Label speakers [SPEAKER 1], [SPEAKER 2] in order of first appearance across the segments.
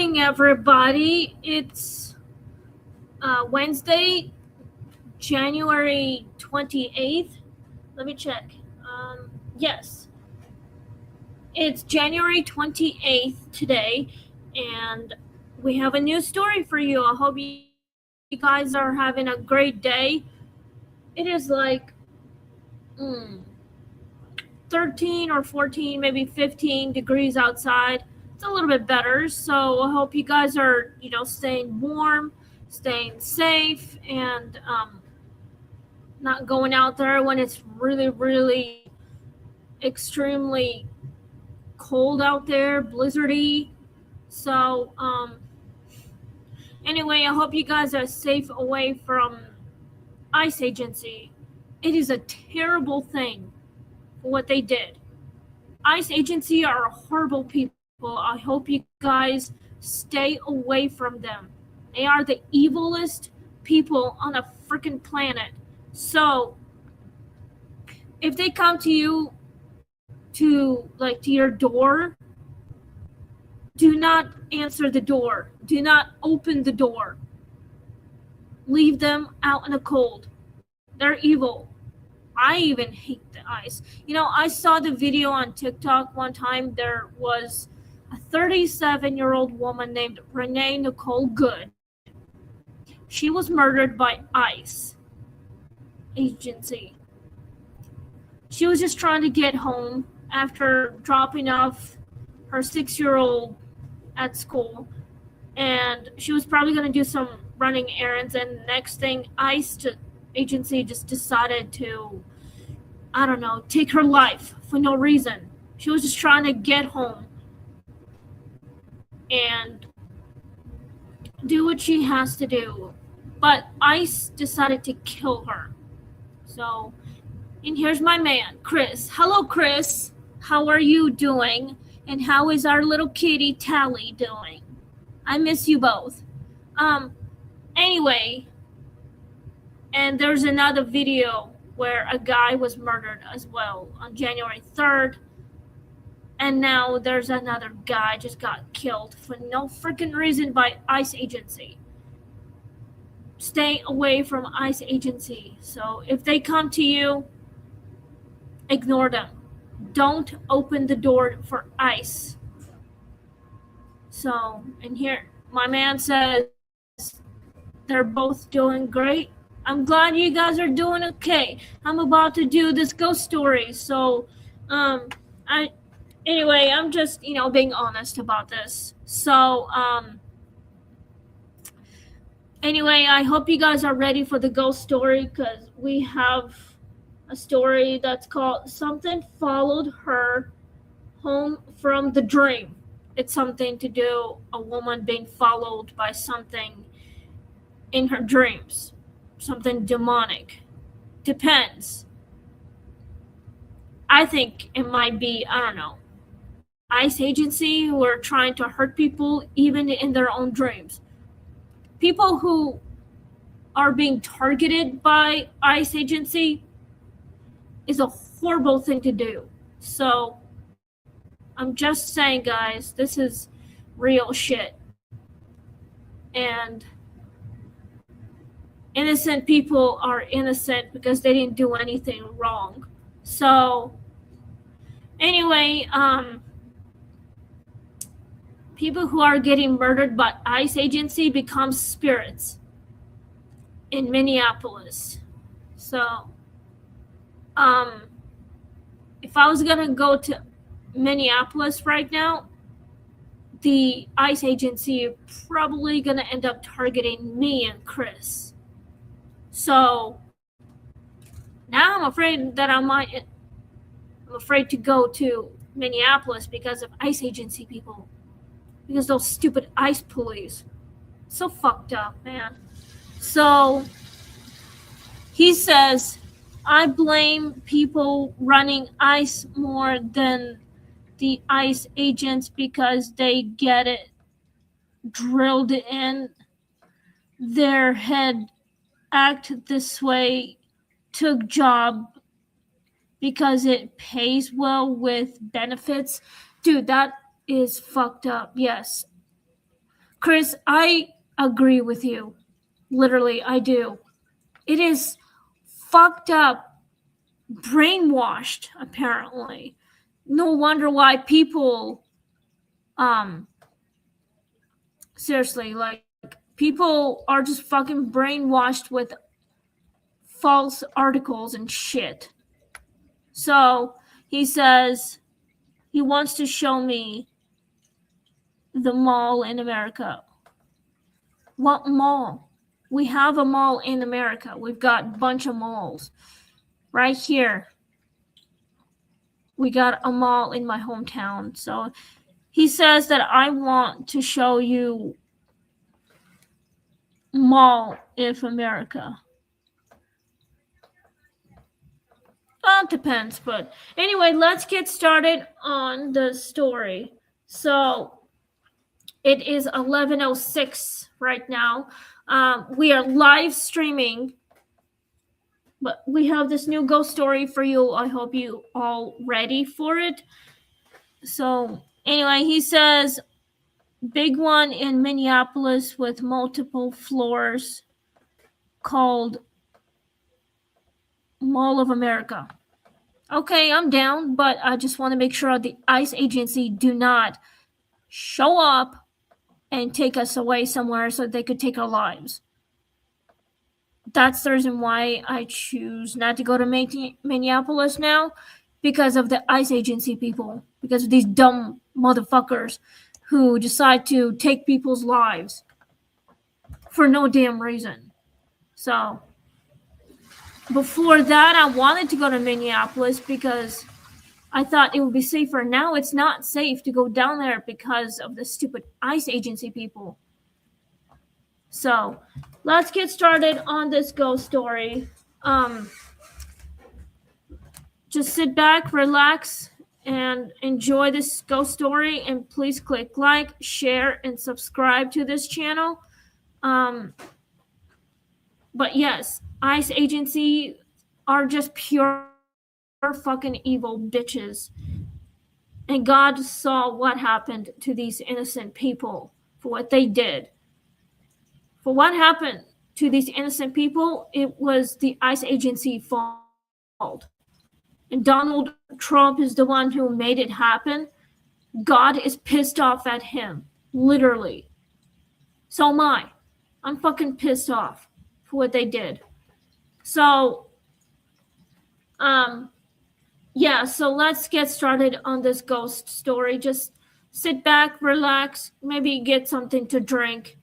[SPEAKER 1] morning, everybody. It's Wednesday, January 28th. Let me check. Yes, it's January 28th today, and we have a new story for you. I hope you guys are having a great day. It is like mm, 13 or 14, maybe 15 degrees outside. It's a little bit better. So I hope you guys are, staying warm, staying safe, and not going out there when it's really, really extremely cold out there, blizzardy. So anyway, I hope you guys are safe away from ICE agency. It is a terrible thing what they did. ICE agency are horrible people. I hope you guys stay away from them. They are the evilest people on a freaking planet. So if they come to you to your door, do not answer the door. Do not open the door. Leave them out in the cold. They're evil. I even hate the ICE. I saw the video on TikTok one time. There was a 37-year-old woman named Renee Nicole Good. She was murdered by ICE agency. She was just trying to get home after dropping off her 6-year-old at school. And she was probably going to do some running errands. And next thing, ICE agency just decided to, I don't know, take her life for no reason. She was just trying to get home and do what she has to do. But ICE decided to kill her. So, and here's my man, Chris. Hello, Chris. How are you doing? And how is our little kitty Tally doing? I miss you both. Anyway, and there's another video where a guy was murdered as well on January 3rd. And now there's another guy just got killed for no freaking reason by ICE agency. Stay away from ICE agency. So if they come to you, ignore them. Don't open the door for ICE. So, and here, my man says they're both doing great. I'm glad you guys are doing okay. I'm about to do this ghost story. So, anyway, I'm just, being honest about this. So, anyway, I hope you guys are ready for the ghost story because we have a story that's called Something Followed Her Home from the Dream. It's something to do a woman being followed by something in her dreams, something demonic. Depends. I think it might be, I don't know, ICE agency who are trying to hurt people even in their own dreams. People who are being targeted by ICE agency is a horrible thing to do. So I'm just saying, guys, this is real shit. And innocent people are innocent because they didn't do anything wrong. So anyway, people who are getting murdered by ICE agency become spirits in Minneapolis. So if I was gonna go to Minneapolis right now, the ICE agency is probably gonna end up targeting me and Chris. So now I'm afraid that I'm afraid to go to Minneapolis because of ICE agency people. Because those stupid ICE police. So fucked up, man. So he says, I blame people running ICE more than the ICE agents because they get it drilled in their head, act this way, took job because it pays well with benefits. Dude, that is fucked up. Yes. Chris, I agree with you. Literally, I do. It is fucked up, brainwashed, apparently. No wonder why people, seriously, like, people are just fucking brainwashed with false articles and shit. So he says he wants to show me the mall in America. What mall? We have a mall in America. We've got a bunch of malls. Right here. We got a mall in my hometown. So he says that I want to show you mall of America. Well, it depends, but anyway, let's get started on the story. So it is 11:06 right now. We are live streaming, but we have this new ghost story for you. I hope you all ready for it. So anyway, he says big one in Minneapolis with multiple floors called Mall of America. Okay, I'm down, but I just want to make sure the ICE agency do not show up and take us away somewhere so they could take our lives. That's the reason why I choose not to go to Minneapolis now, because of the ICE agency people, because of these dumb motherfuckers who decide to take people's lives for no damn reason. So before that, I wanted to go to Minneapolis because I thought it would be safer. Now it's not safe to go down there because of the stupid ICE agency people. So let's get started on this ghost story. Just sit back, relax, and enjoy this ghost story. And please click like, share, and subscribe to this channel. But yes, ICE agency are just pure fucking evil bitches. And God saw what happened to these innocent people for what they did. For what happened to these innocent people, it was the ICE agency fault. And Donald Trump is the one who made it happen. God is pissed off at him, literally. So am I. I'm fucking pissed off for what they did. So, yeah, so let's get started on this ghost story. Just sit back, relax, maybe get something to drink,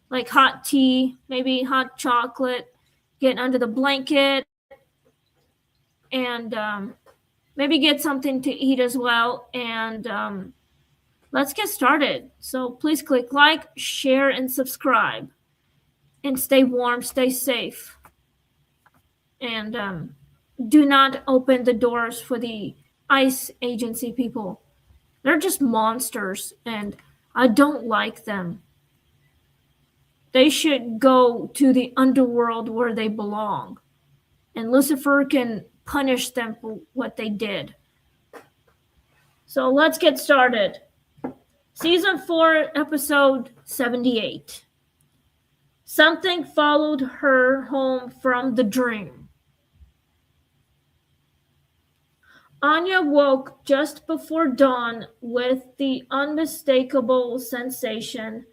[SPEAKER 1] like hot tea, maybe hot chocolate, get under the blanket, and maybe get something to eat as well. And let's get started. So please click like, share, and subscribe. And stay warm, stay safe. And do not open the doors for the ICE agency people. They're just monsters, and I don't like them. They should go to the underworld where they belong, and Lucifer can punish them for what they did. So let's get started. Season 4, episode 78. Something followed her home from the dream. Anya woke just before dawn with the unmistakable sensation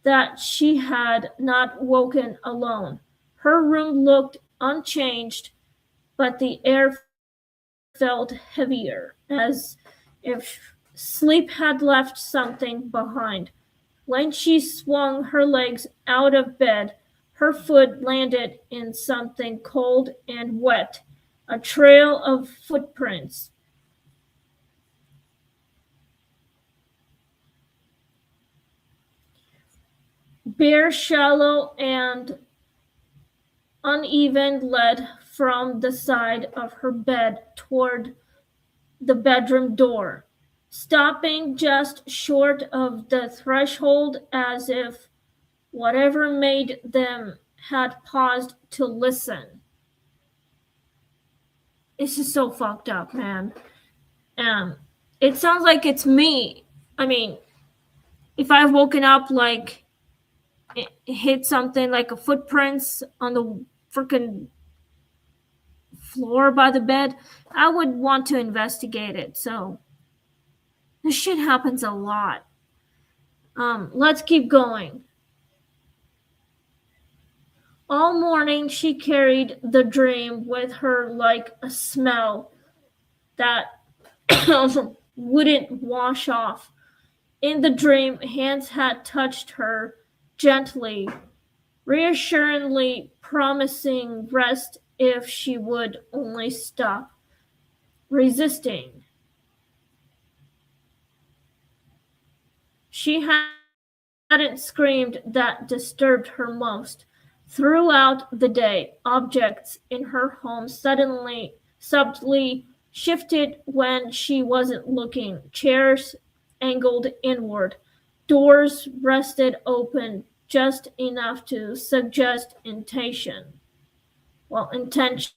[SPEAKER 1] that she had not woken alone. Her room looked unchanged, but the air felt heavier, as if sleep had left something behind. When she swung her legs out of bed, her foot landed in something cold and wet, a trail of footprints. Bare, shallow, and uneven led from the side of her bed toward the bedroom door, stopping just short of the threshold as if whatever made them had paused to listen. This is so fucked up, man. It sounds like it's me. I mean, if I've woken up like it hit something like a footprints on the freaking floor by the bed, I would want to investigate it. So this shit happens a lot. Let's keep going. All morning she carried the dream with her like a smell that wouldn't wash off. In the dream, hands had touched her gently, reassuringly promising rest if she would only stop resisting. She hadn't screamed that disturbed her most. Throughout the day, objects in her home suddenly subtly shifted when she wasn't looking. Chairs angled inward, doors rested open just enough to suggest intention. Well, intention.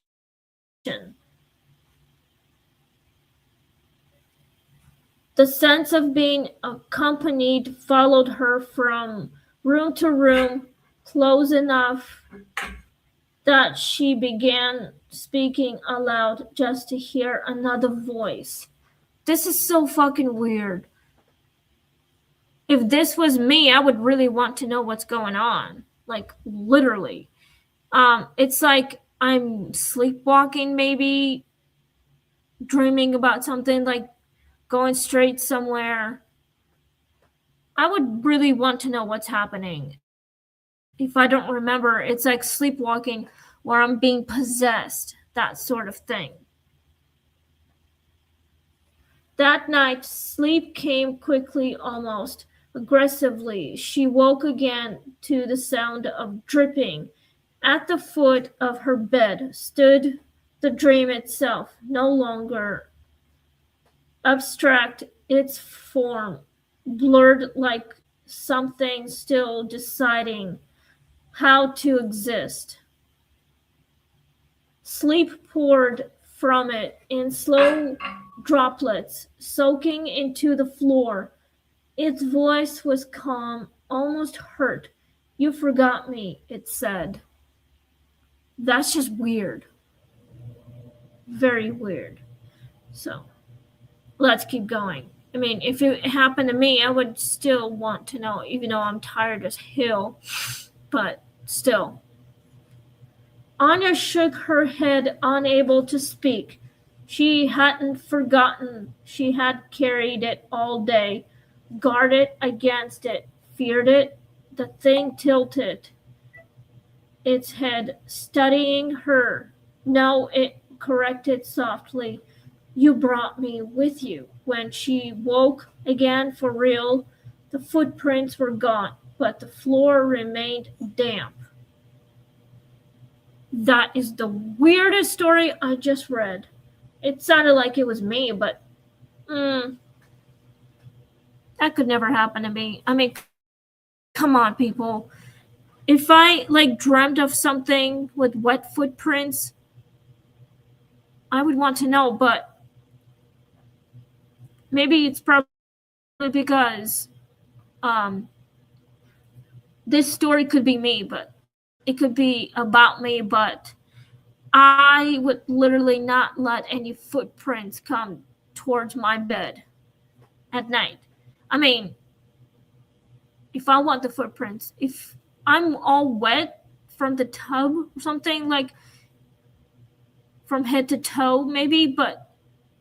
[SPEAKER 1] The sense of being accompanied followed her from room to room, close enough that she began speaking aloud just to hear another voice. This is so fucking weird. If this was me, I would really want to know what's going on. Like, literally. It's like I'm sleepwalking, maybe dreaming about something, like going straight somewhere. I would really want to know what's happening. If I don't remember, it's like sleepwalking where I'm being possessed, that sort of thing. That night, sleep came quickly, almost aggressively. She woke again to the sound of dripping. At the foot of her bed stood the dream itself, no longer abstract, its form blurred like something still deciding how to exist. Sleep poured from it in slow droplets, soaking into the floor. Its voice was calm, almost hurt. You forgot me, it said. That's just weird. Very weird. So, let's keep going. I mean, if it happened to me, I would still want to know, even though I'm tired as hell. But still. Anya shook her head, unable to speak. She hadn't forgotten. She had carried it all day, guarded against it, feared it. The thing tilted its head, studying her. No, it corrected softly. You brought me with you. When she woke again for real, the footprints were gone, but the floor remained damp. That is the weirdest story I just read. It sounded like it was me, but that could never happen to me. I mean, come on, people. If I like dreamt of something with wet footprints, I would want to know, but maybe it's probably because this story could be me, but it could be about me, but I would literally not let any footprints come towards my bed at night. I mean, if I want the footprints, if I'm all wet from the tub or something, like from head to toe, maybe, but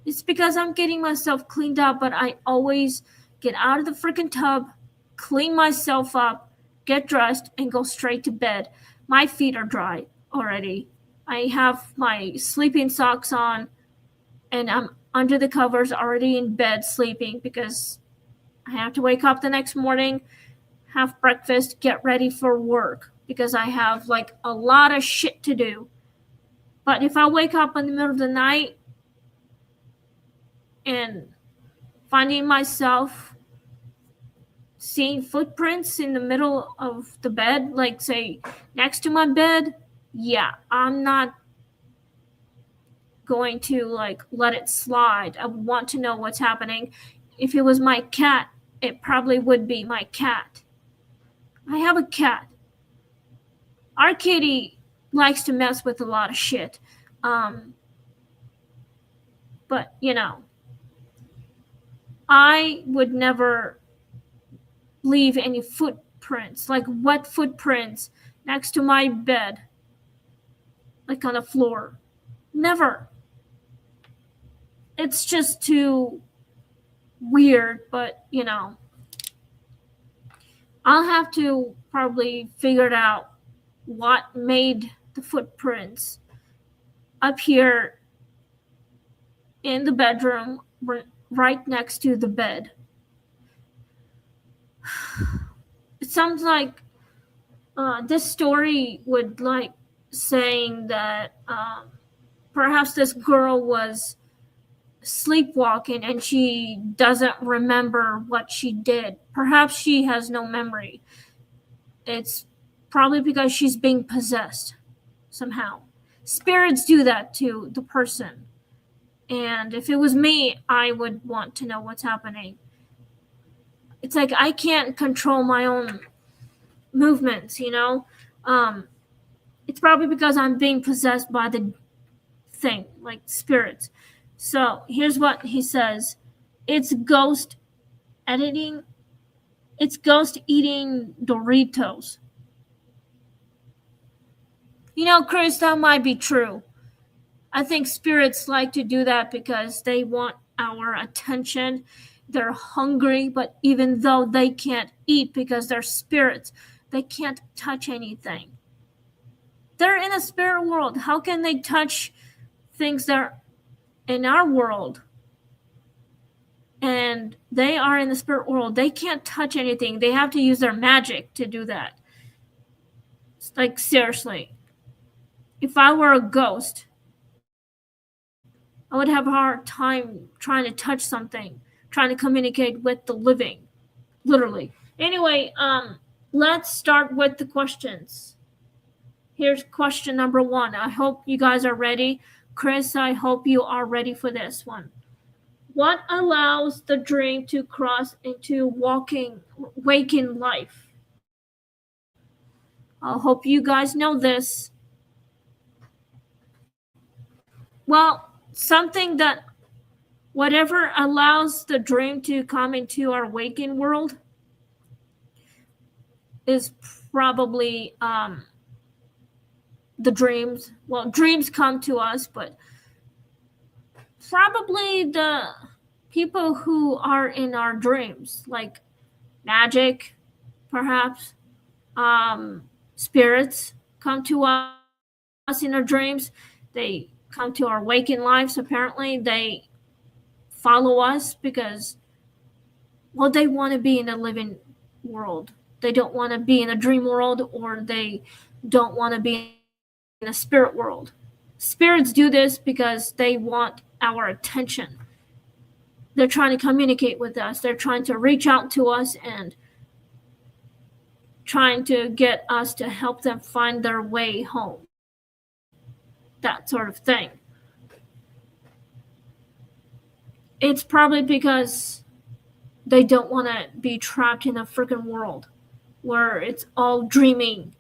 [SPEAKER 1] it's because I'm getting myself cleaned up, but I always get out of the freaking tub, clean myself up, get dressed, and go straight to bed. My feet are dry already. I have my sleeping socks on, and I'm under the covers already in bed sleeping because I have to wake up the next morning, have breakfast, get ready for work because I have like a lot of shit to do. But if I wake up in the middle of the night and finding myself seeing footprints in the middle of the bed, like say next to my bed, yeah, I'm not going to like let it slide. I want to know what's happening. If it was my cat, it probably would be my cat. I have a cat. Our kitty likes to mess with a lot of shit. But, I would never leave any footprints, like wet footprints, next to my bed, like on the floor. Never. It's just too weird, but, I'll have to probably figure out what made the footprints up here in the bedroom right next to the bed. It sounds like this story would like saying that perhaps this girl was sleepwalking and she doesn't remember what she did. Perhaps she has no memory. It's probably because she's being possessed somehow. Spirits do that to the person. And if it was me, I would want to know what's happening. It's like I can't control my own movements, It's probably because I'm being possessed by the thing, like spirits. So here's what he says. It's ghost editing. It's ghost eating Doritos. Chris, that might be true. I think spirits like to do that because they want our attention. They're hungry, but even though they can't eat because they're spirits, they can't touch anything. They're in a spirit world. How can they touch things that are in our world? And they are in the spirit world. They can't touch anything. They have to use their magic to do that. It's like, seriously. If I were a ghost, I would have a hard time trying to touch something, trying to communicate with the living, literally. Anyway, let's start with the questions. Here's question number 1. I hope you guys are ready. Chris, I hope you are ready for this one. What allows the dream to cross into waking life? I hope you guys know this. Well, something that whatever allows the dream to come into our waking world is probably the dreams. Well, dreams come to us, but probably the people who are in our dreams, like magic, perhaps, spirits come to us in our dreams. They come to our waking lives. Apparently, they follow us because, well, they want to be in a living world. They don't want to be in a dream world, or they don't want to be in a spirit world. Spirits do this because they want our attention. They're trying to communicate with us. They're trying to reach out to us and trying to get us to help them find their way home. That sort of thing. It's probably because they don't want to be trapped in a freaking world where it's all dreaming,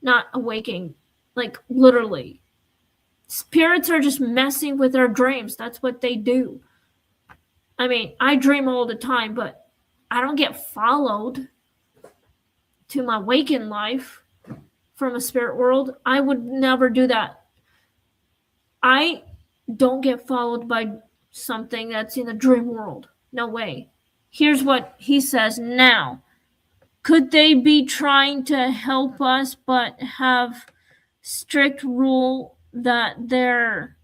[SPEAKER 1] not awaking, like literally. Spirits are just messing with our dreams. That's what they do. I mean, I dream all the time, but I don't get followed to my waking life from a spirit world. I would never do that. I don't get followed by something that's in a dream world. No way. Here's what he says now. Could they be trying to help us but have strict rule that they're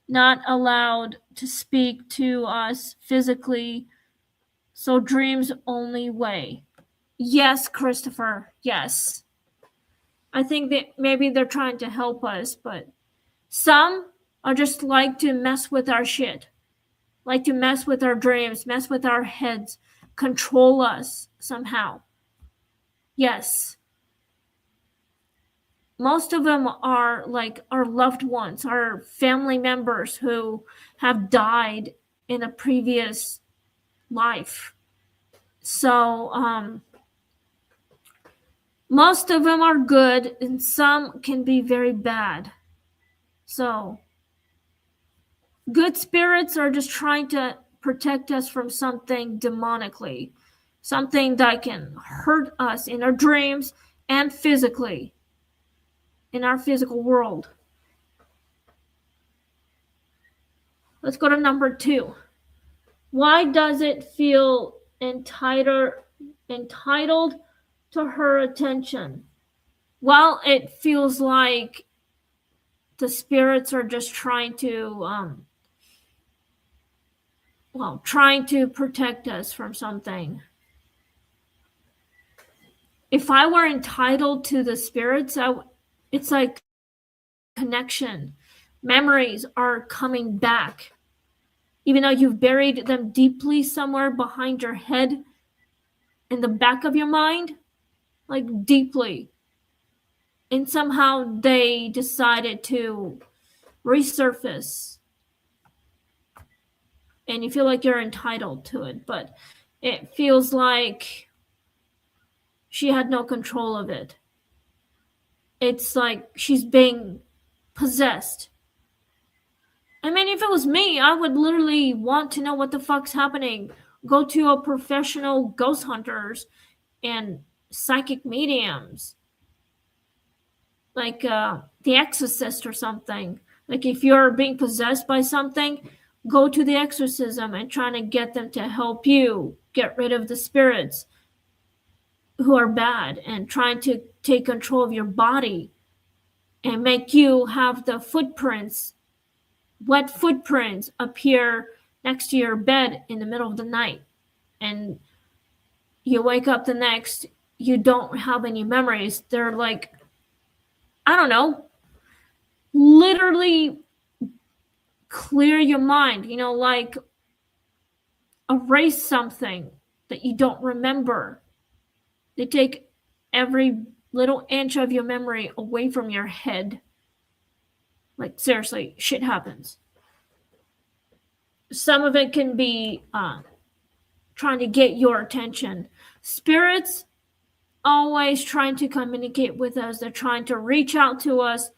[SPEAKER 1] not allowed to speak to us physically, so dreams only way? Yes, Christopher, yes. I think that maybe they're trying to help us, but some are just like to mess with our shit, like to mess with our dreams, mess with our heads, control us somehow. Yes. Most of them are like our loved ones, our family members who have died in a previous life. So Most of them are good, and some can be very bad. So, good spirits are just trying to protect us from something demonically, something that can hurt us in our dreams and physically, in our physical world. Let's go to number 2. Why does it feel entitled to her attention? Well, it feels like the spirits are just trying to protect us from something. If I were entitled to the spirits, it's like connection. Memories are coming back. Even though you've buried them deeply somewhere behind your head, in the back of your mind, like deeply. And somehow they decided to resurface. And you feel like you're entitled to it, but it feels like she had no control of it. It's like she's being possessed. I mean, if it was me, I would literally want to know what the fuck's happening. Go to a professional ghost hunters and psychic mediums, like The Exorcist or something. Like if you're being possessed by something, go to the exorcism and try to get them to help you get rid of the spirits who are bad, and trying to take control of your body and make you have the footprints, wet footprints, appear next to your bed in the middle of the night. And you wake up the next, you don't have any memories. They're like, I don't know, literally clear your mind, like erase something that you don't remember. They take every little inch of your memory away from your head. Like, seriously, shit happens. Some of it can be trying to get your attention. Spirits always trying to communicate with us. They're trying to reach out to us.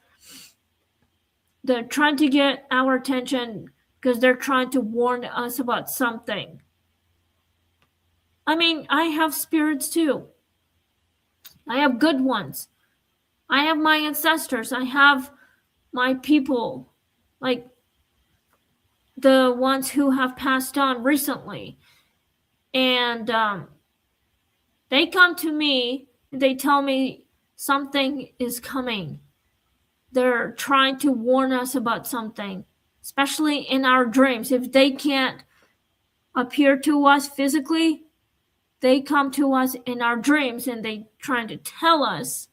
[SPEAKER 1] They're trying to get our attention because they're trying to warn us about something. I mean, I have spirits too. I have good ones. I have my ancestors. I have my people, like the ones who have passed on recently. And they come to me, they tell me something is coming. They're trying to warn us about something, especially in our dreams. If they can't appear to us physically, they come to us in our dreams and they trying to tell us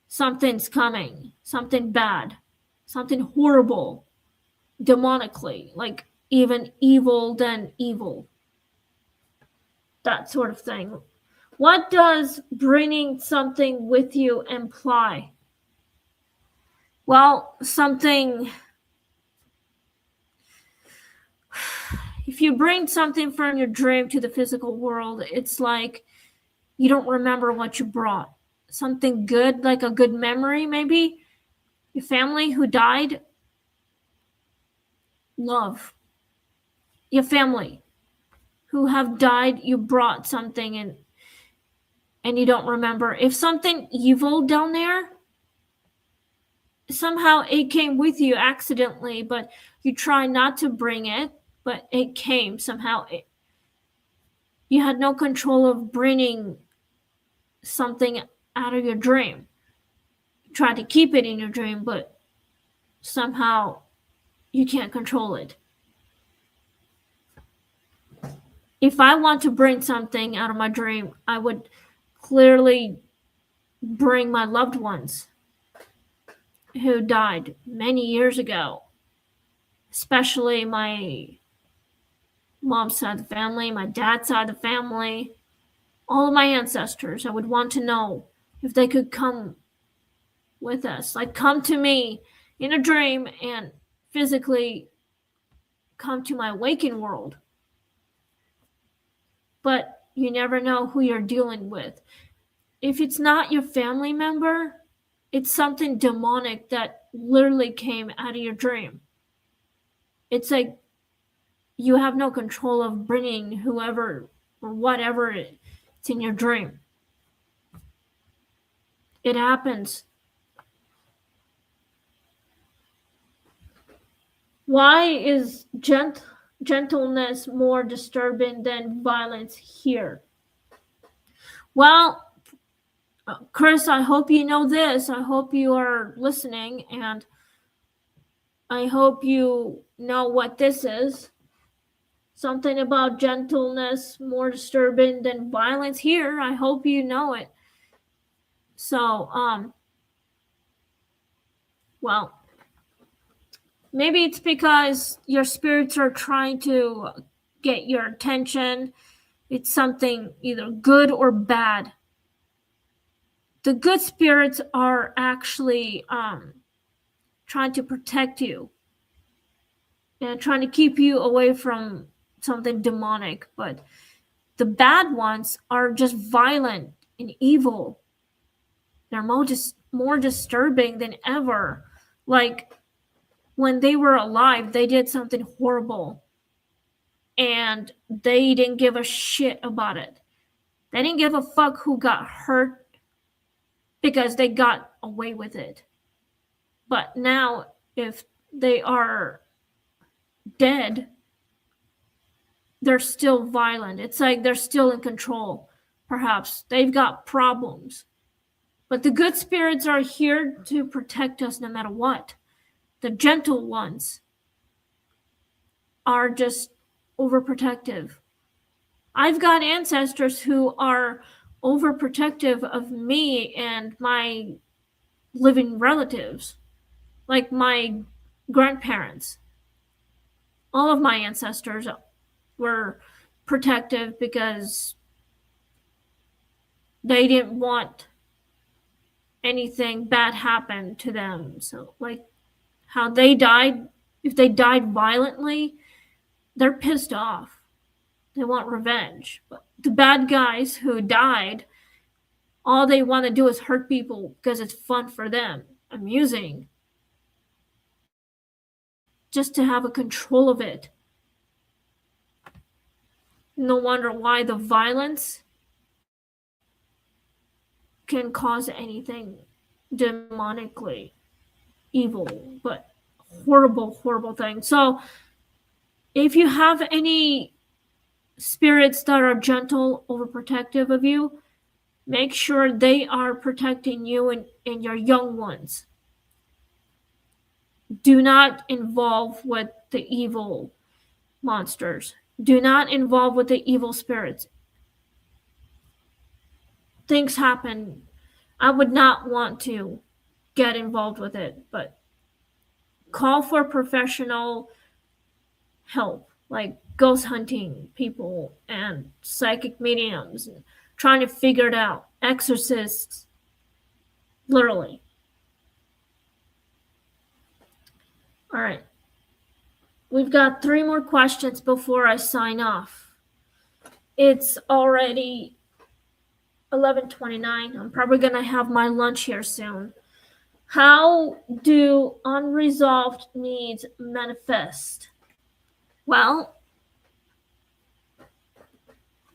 [SPEAKER 1] something's coming, something bad, something horrible, demonically, like even evil than evil. That sort of thing. What does bringing something with you imply? Well, something. If you bring something from your dream to the physical world, it's like you don't remember what you brought. Something good, like a good memory, maybe. Your family who died. Love. Your family who have died, you brought something and you don't remember. If something evil down there, somehow it came with you accidentally, but you try not to bring it, but it came somehow. You had no control of bringing something out of your dream. You tried to keep it in your dream, but somehow you can't control it. If I want to bring something out of my dream, I would clearly bring my loved ones who died many years ago, especially my mom's side of the family, my dad's side of the family, all of my ancestors. I would want to know if they could come with us, like come to me in a dream and physically come to my waking world. But you never know who you're dealing with. if it's not your family member, it's something demonic that literally came out of your dream. It's like you have no control of bringing whoever or whatever it's in your dream. It happens. Why is gentleness more disturbing than violence here? Well, Chris, I hope you know this. I hope you are listening, and I hope you know what this is. Something about gentleness more disturbing than violence here. I hope you know it. So, well, maybe it's because your spirits are trying to get your attention. It's something either good or bad. The good spirits are actually trying to protect you and trying to keep you away from something demonic. But the bad ones are just violent and evil. They're more disturbing than ever. Like, when they were alive, they did something horrible. And they didn't give a shit about it. They didn't give a fuck who got hurt because they got away with it. But now, if they are dead, they're still violent. It's like they're still in control. Perhaps they've got problems. But the good spirits are here to protect us no matter what. The gentle ones are just overprotective. I've got ancestors who are overprotective of me and my living relatives, like my grandparents. All of my ancestors were protective because they didn't want anything bad happen to them. So, like how they died, if they died violently, they're pissed off. They want revenge. But the bad guys who died, all they want to do is hurt people because it's fun for them, amusing, just to have a control of it. No wonder why the violence can cause anything demonically evil, but horrible, horrible thing. So if you have any spirits that are gentle, overprotective of you, make sure they are protecting you and your young ones. Do not involve with the evil monsters. Do not involve with the evil spirits. Things happen. I would not want to get involved with it, but call for professional help, like ghost hunting people and psychic mediums, and trying to figure it out. Exorcists, literally. All right. We've got 3 more questions before I sign off. It's already 11:29. I'm probably going to have my lunch here soon. How do unresolved needs manifest? Well,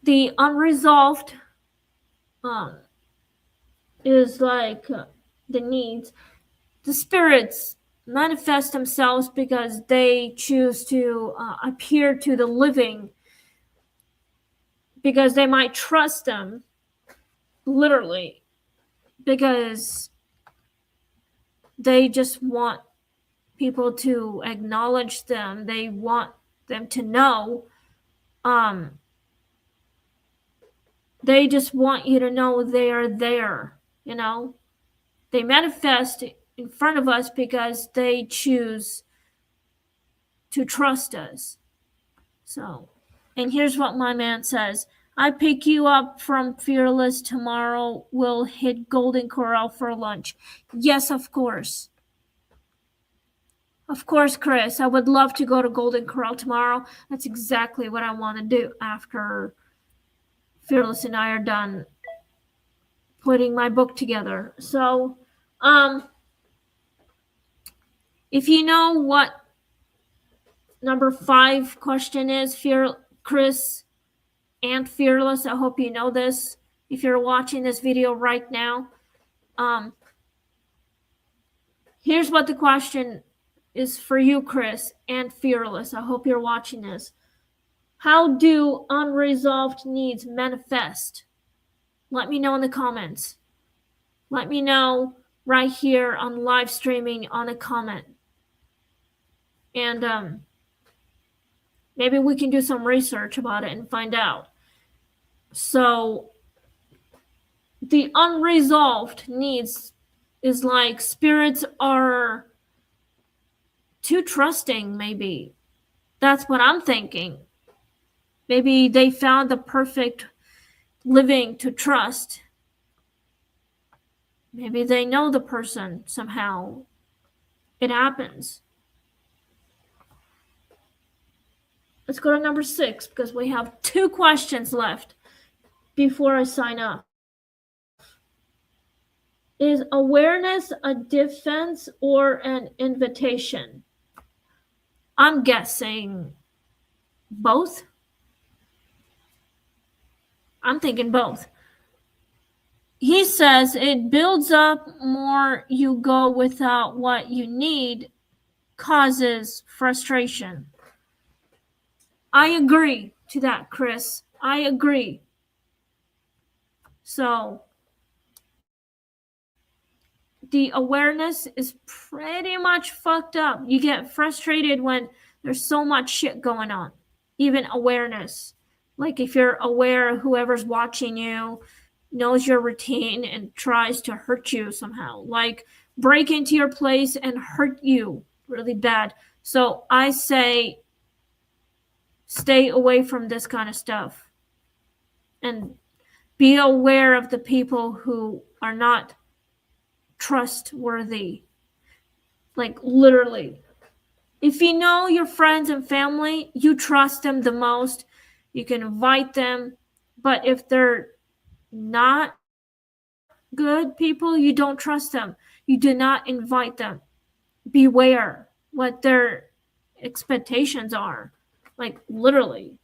[SPEAKER 1] the unresolved is like the needs. The spirits manifest themselves because they choose to appear to the living, because they might trust them, literally, because they just want people to acknowledge them. They want them to know. They just want you to know they are there, you know. They manifest in front of us because they choose to trust us. So, and here's what my man says. I pick you up from Fearless tomorrow. We'll hit Golden Corral for lunch. Yes, of course. Of course, Chris. I would love to go to Golden Corral tomorrow. That's exactly what I want to do after Fearless and I are done putting my book together. So, if you know what number 5 question is, Chris and Fearless, I hope you know this. If you're watching this video right now, here's what the question is for you, Chris and Fearless. I hope you're watching this. How do unresolved needs manifest? Let me know in the comments. Let me know right here on live streaming on a comment. And maybe we can do some research about it and find out. So the unresolved needs is like spirits are too trusting, maybe. That's what I'm thinking. Maybe they found the perfect living to trust. Maybe they know the person somehow. It happens. Let's go to number 6 because we have 2 questions left before I sign off. Is awareness a defense or an invitation? I'm guessing both. I'm thinking both. He says it builds up more you go without what you need, causes frustration. I agree to that, Chris. I agree. So the awareness is pretty much fucked up. You get frustrated when there's so much shit going on. Even awareness. Like if you're aware whoever's watching you knows your routine and tries to hurt you somehow. Like break into your place and hurt you really bad. So I say stay away from this kind of stuff. And be aware of the people who are not trustworthy. Like literally. If you know your friends and family, you trust them the most. You can invite them. But if they're not good people, you don't trust them. You do not invite them. Beware what their expectations are. Like literally.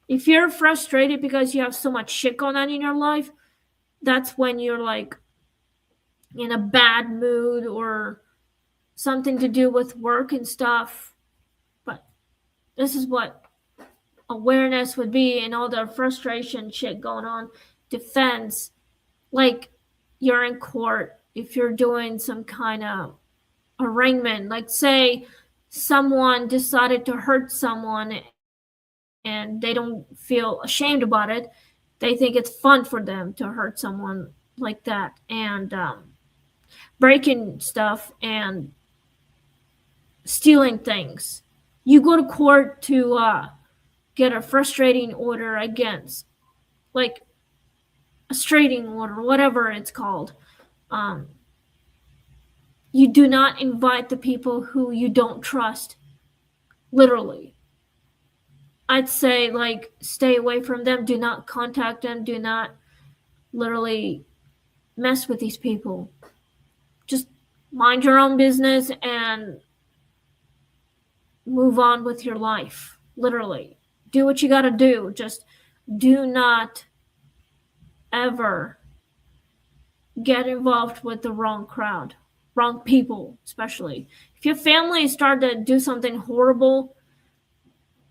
[SPEAKER 1] If you're frustrated because you have so much shit going on in your life, that's when you're like in a bad mood or something to do with work and stuff. But this is what awareness would be, and all the frustration shit going on. Defense, like you're in court, if you're doing some kind of arraignment, like say someone decided to hurt someone and they don't feel ashamed about it, they think it's fun for them to hurt someone like that and breaking stuff and stealing things. You go to court to get a frustrating order against, like a straightening order, whatever it's called. You do not invite the people who you don't trust, literally. I'd say like stay away from them. Do not contact them. Do not literally mess with these people. Just mind your own business and move on with your life. Literally. Do what you gotta do. Just do not ever get involved with the wrong crowd. Wrong people, especially. If your family start to do something horrible,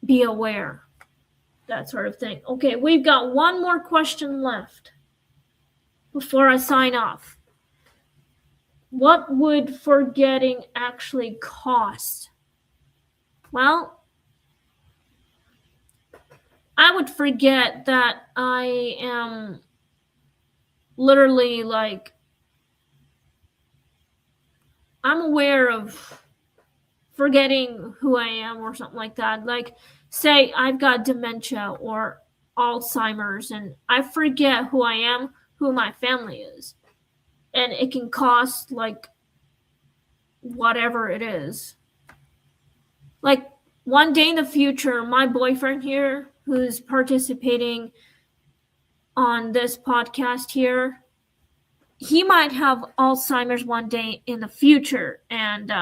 [SPEAKER 1] be aware. That sort of thing. Okay, we've got one more question left before I sign off. What would forgetting actually cost? Well, I would forget that I am literally like, I'm aware of forgetting who I am or something like that. Like, say I've got dementia or Alzheimer's and I forget who I am, who my family is. And it can cost like whatever it is. Like one day in the future, my boyfriend here, who's participating on this podcast here, he might have Alzheimer's one day in the future, and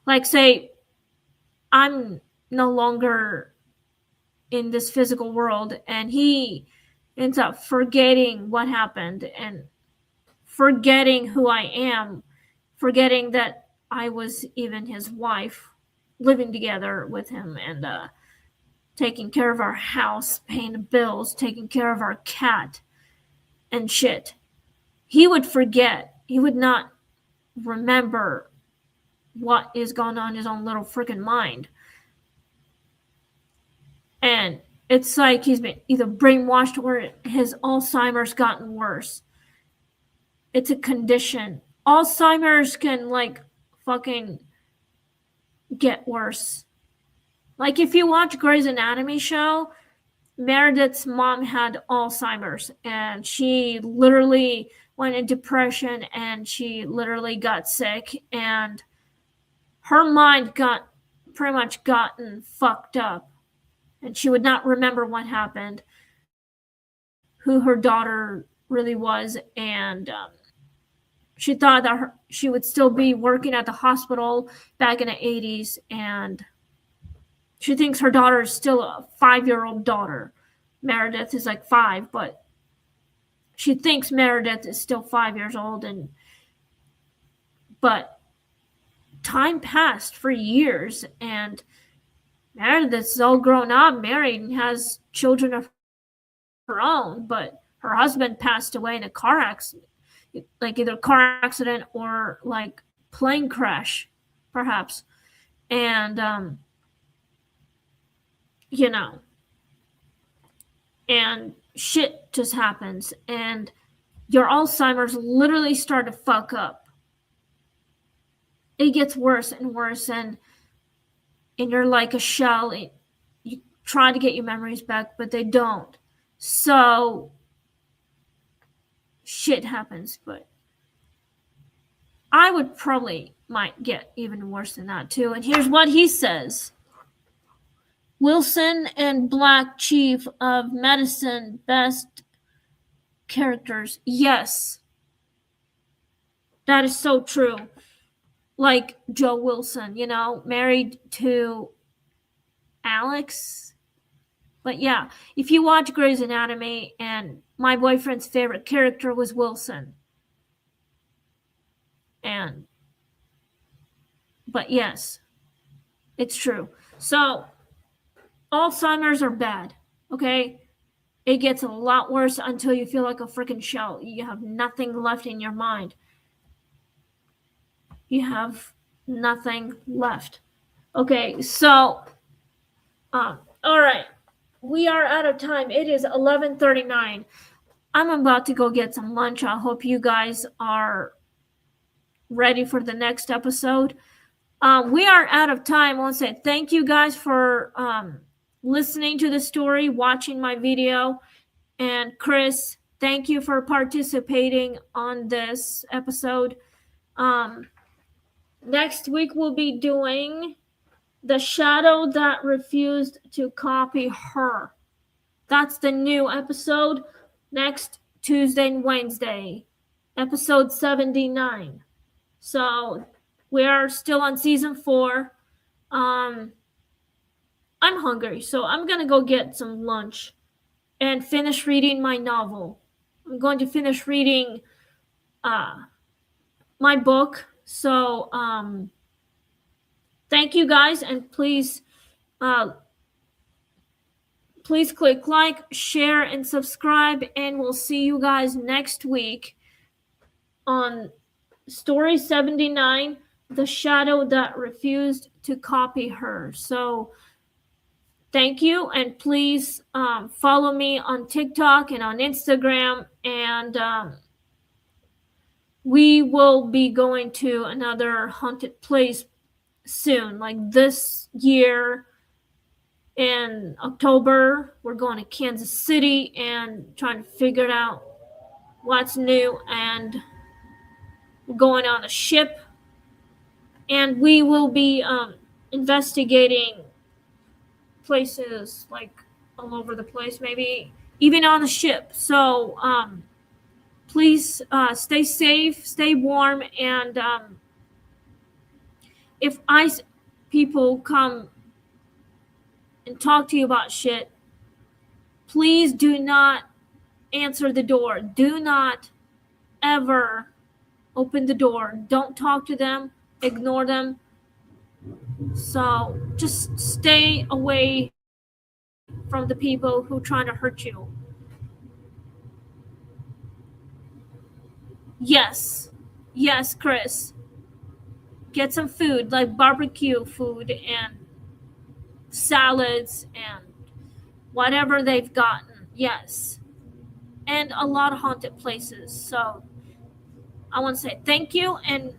[SPEAKER 1] like say I'm no longer in this physical world, and he ends up forgetting what happened and forgetting who I am, forgetting that I was even his wife, living together with him, and taking care of our house, paying the bills, taking care of our cat and shit. He would forget. He would not remember what is going on in his own little freaking mind. And it's like he's been either brainwashed or his Alzheimer's gotten worse. It's a condition. Alzheimer's can like fucking get worse. Like if you watch Grey's Anatomy show, Meredith's mom had Alzheimer's, and she literally went in depression, and she literally got sick, and her mind got pretty much gotten fucked up, and she would not remember what happened, who her daughter really was, and she thought that she would still be working at the hospital back in the 80s, and she thinks her daughter is still a 5-year-old daughter. Meredith is like 5, but she thinks Meredith is still 5 years old, but time passed for years, and Meredith's all grown up, married, and has children of her own, but her husband passed away in a car accident, like either car accident or like plane crash, perhaps. And you know, and shit just happens, and your Alzheimer's literally start to fuck up. It gets worse and worse, and you're like a shell. You try to get your memories back, but they don't. So shit happens, but I would probably might get even worse than that too. And here's what he says. Wilson and Black Chief of Medicine, best characters. Yes. That is so true. Like Joe Wilson, married to Alex. But yeah, if you watch Grey's Anatomy, and my boyfriend's favorite character was Wilson. But yes, it's true. So, Alzheimer's are bad, okay? It gets a lot worse until you feel like a freaking shell. You have nothing left in your mind. You have nothing left. Okay, so, all right. We are out of time. It is 11:39. I'm about to go get some lunch. I hope you guys are ready for the next episode. We are out of time. I want to say thank you guys for listening to the story, watching my video. And Chris, thank you for participating on this episode. Next week we'll be doing The Shadow That Refused to Copy Her. That's the new episode. Next Tuesday and Wednesday. Episode 79. So we are still on season 4. I'm hungry, so I'm gonna go get some lunch and finish reading my novel. I'm going to finish reading my book. So thank you guys, and please click like, share, and subscribe, and we'll see you guys next week on Story 79, The Shadow That Refused to Copy Her. So thank you, and please follow me on TikTok and on Instagram, and we will be going to another haunted place soon, like this year. In October, we're going to Kansas City and trying to figure out what's new, and we're going on a ship, and we will be investigating places like all over the place, maybe even on the ship. So Please stay safe, stay warm, and if ICE people come and talk to you about shit, please do not answer the door. Do not ever open the door. Don't talk to them. Ignore them. So just stay away from the people who trying to hurt you. Yes, Chris. Get some food, like barbecue food and salads and whatever they've gotten. Yes. And a lot of haunted places. So I want to say thank you, and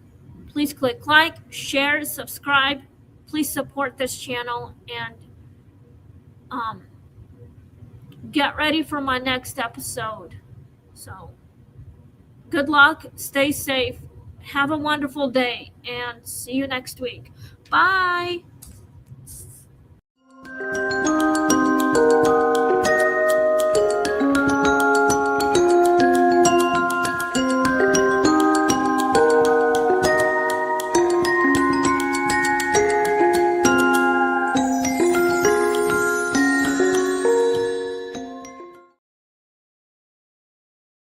[SPEAKER 1] please click like, share, subscribe. Please support this channel, and get ready for my next episode. So good luck, stay safe, have a wonderful day, and see you next week. Bye.